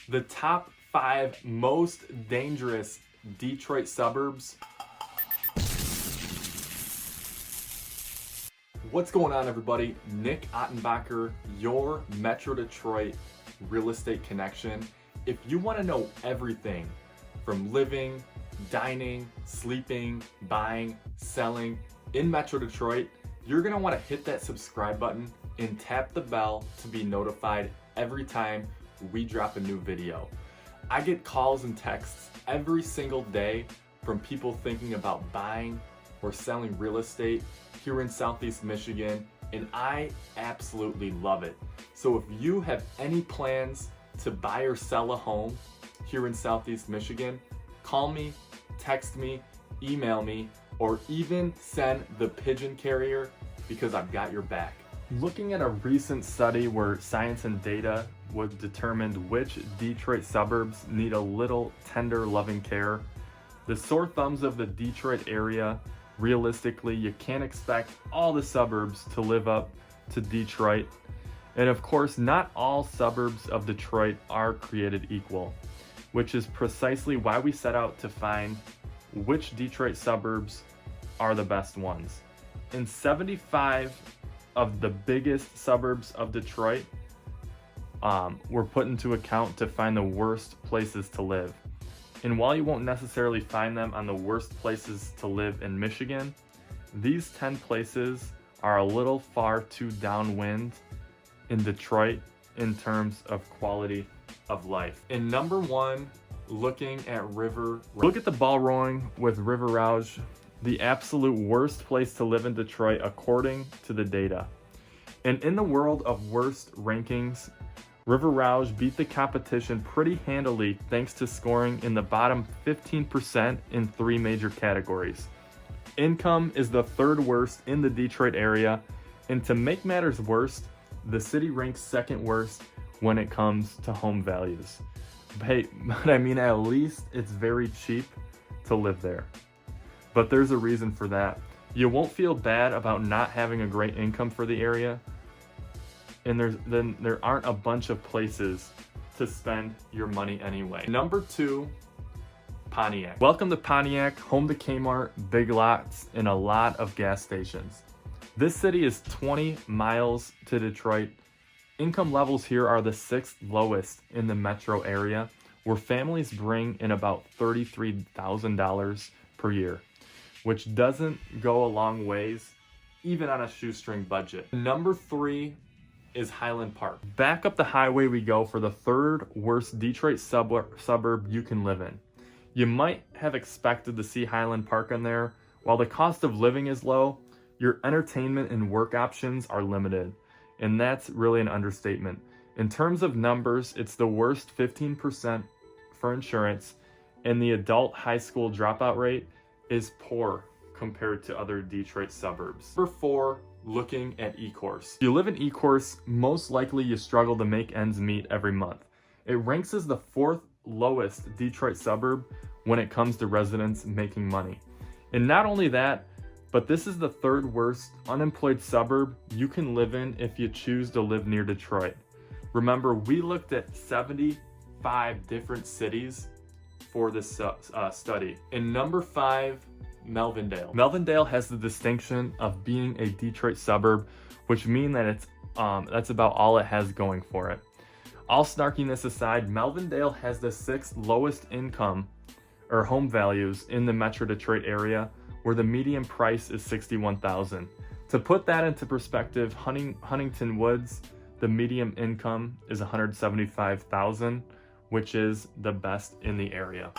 The top 5 most dangerous Detroit suburbs. What's going on, everybody? Nick Ottenbacher, your Metro Detroit real estate connection. If you want to know everything from living, dining, sleeping, buying, selling in Metro Detroit, you're going to want to hit that subscribe button and tap the bell to be notified every time we drop a new video. I get calls and texts every single day from people thinking about buying or selling real estate here in Southeast Michigan, and I absolutely love it. So if you have any plans to buy or sell a home here in Southeast Michigan, call me, text me, email me, or even send the pigeon carrier because I've got your back. Looking at a recent study where science and data would determine which Detroit suburbs need a little tender loving care, the sore thumbs of the Detroit area, realistically, you can't expect all the suburbs to live up to Detroit. And of course, not all suburbs of Detroit are created equal, which is precisely why we set out to find which Detroit suburbs are the best ones. In 75 of the biggest suburbs of Detroit were put into account to find the worst places to live. And while you won't necessarily find them on the worst places to live in Michigan, these 10 places are a little far too downwind in Detroit in terms of quality of life. And number 1, looking at look at the ball rolling with River Rouge, the absolute worst place to live in Detroit according to the data. And in the world of worst rankings, River Rouge beat the competition pretty handily thanks to scoring in the bottom 15% in 3 major categories. Income is the 3rd worst in the Detroit area, and to make matters worse, the city ranks 2nd worst when it comes to home values. But I mean, at least it's very cheap to live there. But there's a reason for that. You won't feel bad about not having a great income for the area, and there aren't a bunch of places to spend your money anyway. Number 2, Pontiac. Welcome to Pontiac, home to Kmart, Big Lots, and a lot of gas stations. This city is 20 miles to Detroit. Income levels here are the 6th lowest in the metro area, where families bring in about $33,000 per year, which doesn't go a long ways, even on a shoestring budget. Number 3 is Highland Park. Back up the highway we go for the 3rd worst Detroit suburb you can live in. You might have expected to see Highland Park on there. While the cost of living is low, your entertainment and work options are limited, and that's really an understatement. In terms of numbers, it's the worst 15% for insurance, and the adult high school dropout rate is poor compared to other Detroit suburbs. Number 4, looking at Ecorse. If you live in Ecorse, most likely you struggle to make ends meet every month. It ranks as the 4th lowest Detroit suburb when it comes to residents making money. And not only that, but this is the 3rd worst unemployed suburb you can live in if you choose to live near Detroit. Remember, we looked at 75 different cities for this study. And number 5, Melvindale. Melvindale has the distinction of being a Detroit suburb, which means that it's that's about all it has going for it. All snarkiness aside, Melvindale has the 6th lowest income or home values in the Metro Detroit area, where the median price is $61,000. To put that into perspective, Huntington Woods, the median income is $175,000, which is the best in the area.